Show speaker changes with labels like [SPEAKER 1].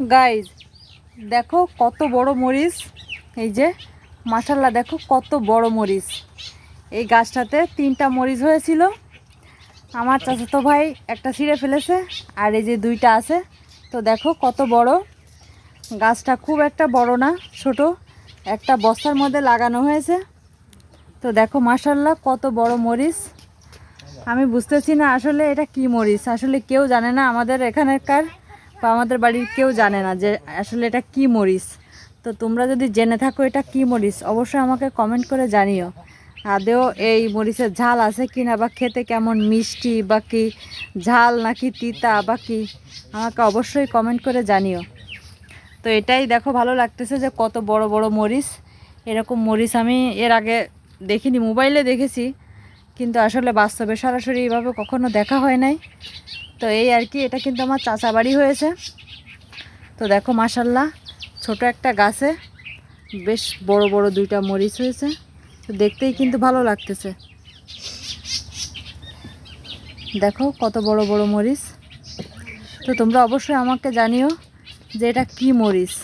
[SPEAKER 1] Guys দেখো কত বড় মরিচ। এই যে মাশাআল্লাহ, দেখো কত বড় মরিচ। এই গাছটাতে 3টা মরিচ হয়েছিল। আমার চাচাতো ভাই একটা ছিঁড়ে ফেলেছে, আর এই যে 2টা আছে। তো দেখো কত বড় গাছটা, খুব একটা বড় না, ছোট একটা বস্তার মধ্যে লাগানো হয়েছে। তো দেখো মাশাআল্লাহ কত বড় মরিচ। আমি বুঝতেছি না আসলে এটা কি মরিচ, আসলে কেউ জানে না, আমাদের এখানকার বা আমাদের বাড়ির কেউ জানে না যে আসলে এটা কি মরিচ। তো তোমরা যদি জেনে থাকো এটা কি মরিচ, অবশ্যই আমাকে কমেন্ট করে জানিও। আদেও এই মরিচের ঝাল আছে কি না, বা খেতে কেমন, মিষ্টি বা কি ঝাল নাকি তিতা বা কি, আমাকে অবশ্যই কমেন্ট করে জানিও। তো এটাই দেখো ভালো লাগতেছে যে কত বড় বড় মরিচ। এরকম মরিচ আমি এর আগে দেখিনি, মোবাইলে দেখেছি, কিন্তু আসলে বাস্তবে সরাসরি এইভাবে কখনো দেখা হয় নাই। তো এই আর কি, এটা কিন্তু আমার চাচা বাড়ি হয়েছে। তো দেখো মাশাআল্লাহ ছোট একটা গাছে বেশ বড় বড় 2টা মরিচ হয়েছে। তো দেখতেই কিন্তু ভালো লাগতেছে। দেখো কত বড় বড় মরিচ। তো তোমরা অবশ্যই আমাকে জানিও যে এটা কি মরিচ।